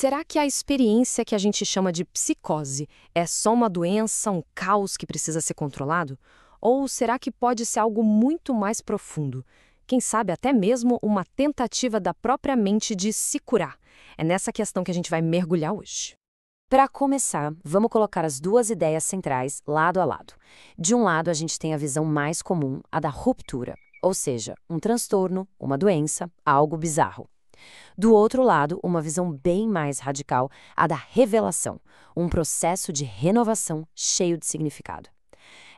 Será que a experiência que a gente chama de psicose é só uma doença, um caos que precisa ser controlado? Ou será que pode ser algo muito mais profundo? Quem sabe até mesmo uma tentativa da própria mente de se curar? É nessa questão que a gente vai mergulhar hoje. Para começar, vamos colocar as duas ideias centrais lado a lado. De um lado, a gente tem a visão mais comum, a da ruptura, ou seja, um transtorno, uma doença, algo bizarro. Do outro lado, uma visão bem mais radical, a da revelação, um processo de renovação cheio de significado.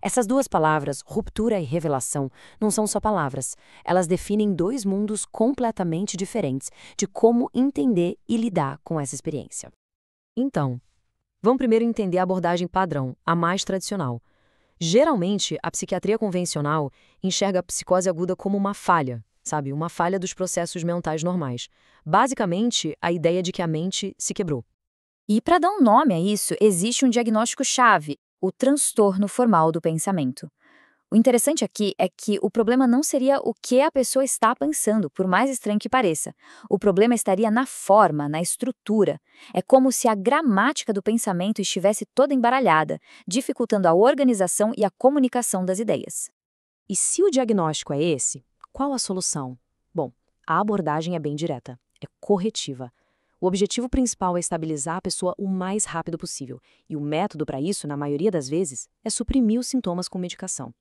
Essas duas palavras, ruptura e revelação, não são só palavras. Elas definem dois mundos completamente diferentes de como entender e lidar com essa experiência. Então, vamos primeiro entender a abordagem padrão, a mais tradicional. Geralmente, a psiquiatria convencional enxerga a psicose aguda como uma falha, sabe? Uma falha dos processos mentais normais. Basicamente, a ideia de que a mente se quebrou. E para dar um nome a isso, existe um diagnóstico-chave, o transtorno formal do pensamento. O interessante aqui é que o problema não seria o que a pessoa está pensando, por mais estranho que pareça. O problema estaria na forma, na estrutura. É como se a gramática do pensamento estivesse toda embaralhada, dificultando a organização e a comunicação das ideias. E se o diagnóstico é esse, qual a solução? Bom, a abordagem é bem direta, é corretiva. O objetivo principal é estabilizar a pessoa o mais rápido possível, e o método para isso, na maioria das vezes, é suprimir os sintomas com medicação.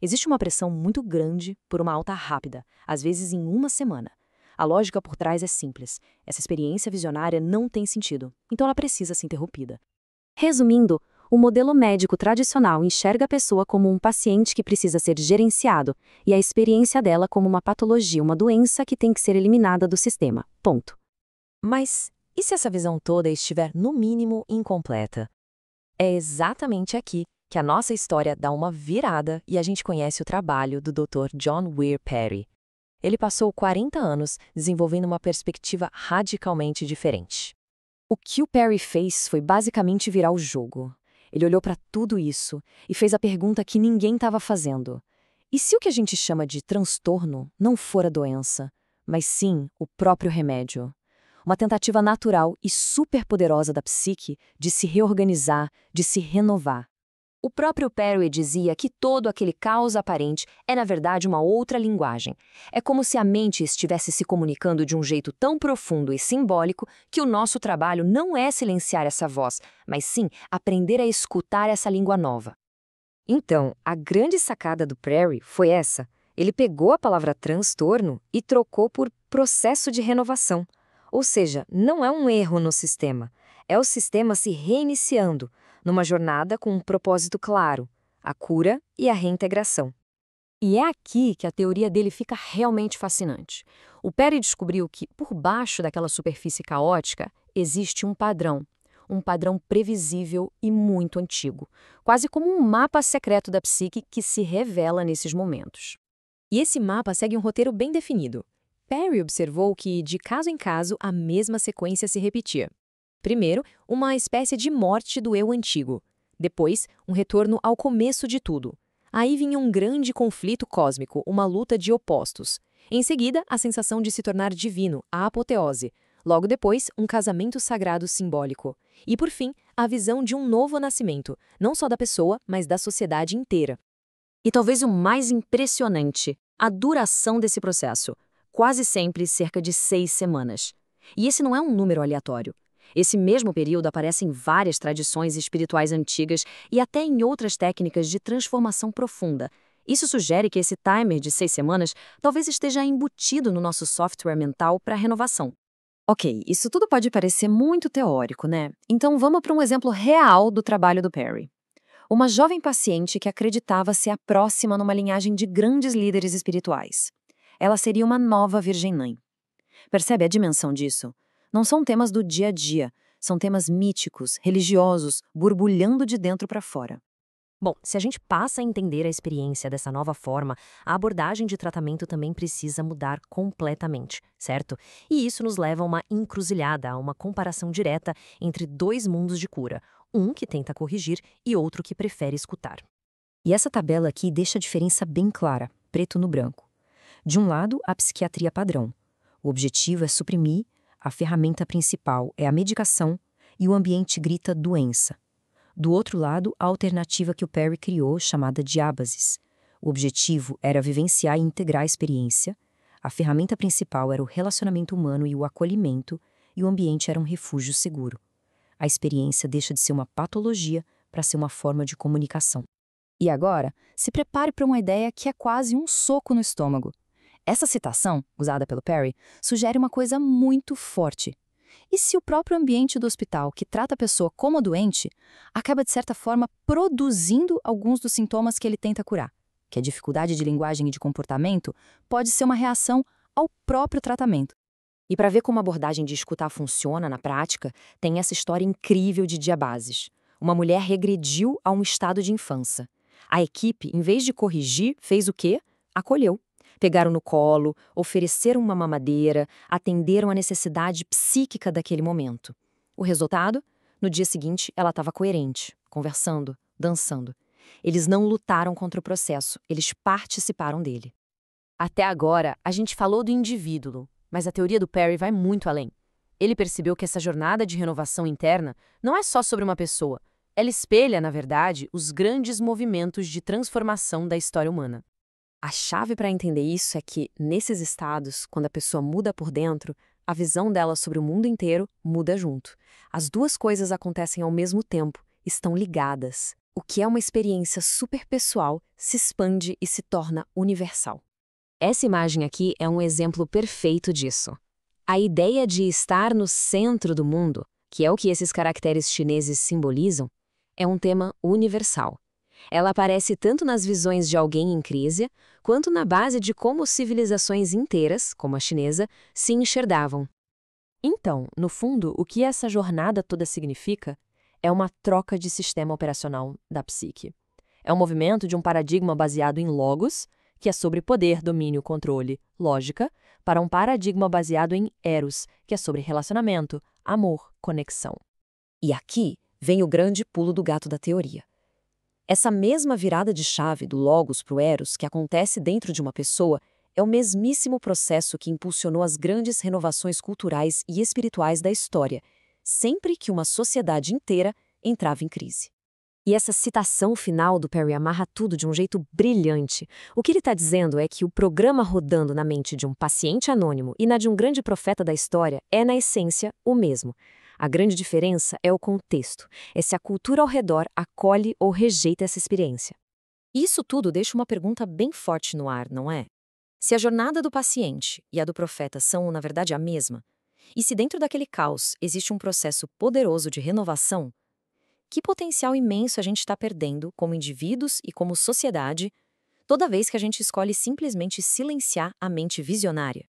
Existe uma pressão muito grande por uma alta rápida, às vezes em uma semana. A lógica por trás é simples. Essa experiência visionária não tem sentido, então ela precisa ser interrompida. Resumindo, o modelo médico tradicional enxerga a pessoa como um paciente que precisa ser gerenciado e a experiência dela como uma patologia, uma doença que tem que ser eliminada do sistema. Ponto. Mas e se essa visão toda estiver, no mínimo, incompleta? É exatamente aqui que a nossa história dá uma virada e a gente conhece o trabalho do Dr. John Weir Perry. Ele passou 40 anos desenvolvendo uma perspectiva radicalmente diferente. O que o Perry fez foi basicamente virar o jogo. Ele olhou para tudo isso e fez a pergunta que ninguém estava fazendo. E se o que a gente chama de transtorno não for a doença, mas sim o próprio remédio? Uma tentativa natural e superpoderosa da psique de se reorganizar, de se renovar. O próprio Perry dizia que todo aquele caos aparente é, na verdade, uma outra linguagem. É como se a mente estivesse se comunicando de um jeito tão profundo e simbólico que o nosso trabalho não é silenciar essa voz, mas sim aprender a escutar essa língua nova. Então, a grande sacada do Perry foi essa. Ele pegou a palavra transtorno e trocou por processo de renovação. Ou seja, não é um erro no sistema, é o sistema se reiniciando, numa jornada com um propósito claro, a cura e a reintegração. E é aqui que a teoria dele fica realmente fascinante. O Perry descobriu que, por baixo daquela superfície caótica, existe um padrão previsível e muito antigo, quase como um mapa secreto da psique que se revela nesses momentos. E esse mapa segue um roteiro bem definido. Perry observou que, de caso em caso, a mesma sequência se repetia. Primeiro, uma espécie de morte do eu antigo. Depois, um retorno ao começo de tudo. Aí vinha um grande conflito cósmico, uma luta de opostos. Em seguida, a sensação de se tornar divino, a apoteose. Logo depois, um casamento sagrado simbólico. E, por fim, a visão de um novo nascimento, não só da pessoa, mas da sociedade inteira. E talvez o mais impressionante, a duração desse processo. Quase sempre cerca de 6 semanas. E esse não é um número aleatório. Esse mesmo período aparece em várias tradições espirituais antigas e até em outras técnicas de transformação profunda. Isso sugere que esse timer de 6 semanas talvez esteja embutido no nosso software mental para renovação. Ok, isso tudo pode parecer muito teórico, né? Então vamos para um exemplo real do trabalho do Perry. Uma jovem paciente que acreditava ser a próxima numa linhagem de grandes líderes espirituais. Ela seria uma nova Virgem Mãe. Percebe a dimensão disso? Não são temas do dia a dia, são temas míticos, religiosos, borbulhando de dentro para fora. Bom, se a gente passa a entender a experiência dessa nova forma, a abordagem de tratamento também precisa mudar completamente, certo? E isso nos leva a uma encruzilhada, a uma comparação direta entre dois mundos de cura, um que tenta corrigir e outro que prefere escutar. E essa tabela aqui deixa a diferença bem clara, preto no branco. De um lado, a psiquiatria padrão. O objetivo é suprimir, a ferramenta principal é a medicação e o ambiente grita doença. Do outro lado, a alternativa que o Perry criou, chamada diábasis. O objetivo era vivenciar e integrar a experiência. A ferramenta principal era o relacionamento humano e o acolhimento, e o ambiente era um refúgio seguro. A experiência deixa de ser uma patologia para ser uma forma de comunicação. E agora, se prepare para uma ideia que é quase um soco no estômago. Essa citação, usada pelo Perry, sugere uma coisa muito forte. E se o próprio ambiente do hospital, que trata a pessoa como doente, acaba, de certa forma, produzindo alguns dos sintomas que ele tenta curar? Que a dificuldade de linguagem e de comportamento pode ser uma reação ao próprio tratamento. E para ver como a abordagem de escutar funciona na prática, tem essa história incrível de diabases. Uma mulher regrediu a um estado de infância. A equipe, em vez de corrigir, fez o quê? Acolheu. Pegaram no colo, ofereceram uma mamadeira, atenderam a necessidade psíquica daquele momento. O resultado? No dia seguinte, ela estava coerente, conversando, dançando. Eles não lutaram contra o processo, eles participaram dele. Até agora, a gente falou do indivíduo, mas a teoria do Perry vai muito além. Ele percebeu que essa jornada de renovação interna não é só sobre uma pessoa. Ela espelha, na verdade, os grandes movimentos de transformação da história humana. A chave para entender isso é que, nesses estados, quando a pessoa muda por dentro, a visão dela sobre o mundo inteiro muda junto. As duas coisas acontecem ao mesmo tempo, estão ligadas. O que é uma experiência superpessoal se expande e se torna universal. Essa imagem aqui é um exemplo perfeito disso. A ideia de estar no centro do mundo, que é o que esses caracteres chineses simbolizam, é um tema universal. Ela aparece tanto nas visões de alguém em crise, quanto na base de como civilizações inteiras, como a chinesa, se enxergavam. Então, no fundo, o que essa jornada toda significa é uma troca de sistema operacional da psique. É um movimento de um paradigma baseado em logos, que é sobre poder, domínio, controle, lógica, para um paradigma baseado em eros, que é sobre relacionamento, amor, conexão. E aqui vem o grande pulo do gato da teoria. Essa mesma virada de chave do logos para o eros que acontece dentro de uma pessoa é o mesmíssimo processo que impulsionou as grandes renovações culturais e espirituais da história, sempre que uma sociedade inteira entrava em crise. E essa citação final do Perry amarra tudo de um jeito brilhante. O que ele está dizendo é que o programa rodando na mente de um paciente anônimo e na de um grande profeta da história é, na essência, o mesmo. A grande diferença é o contexto, é se a cultura ao redor acolhe ou rejeita essa experiência. Isso tudo deixa uma pergunta bem forte no ar, não é? Se a jornada do paciente e a do profeta são, na verdade, a mesma, e se dentro daquele caos existe um processo poderoso de renovação, que potencial imenso a gente está perdendo como indivíduos e como sociedade toda vez que a gente escolhe simplesmente silenciar a mente visionária?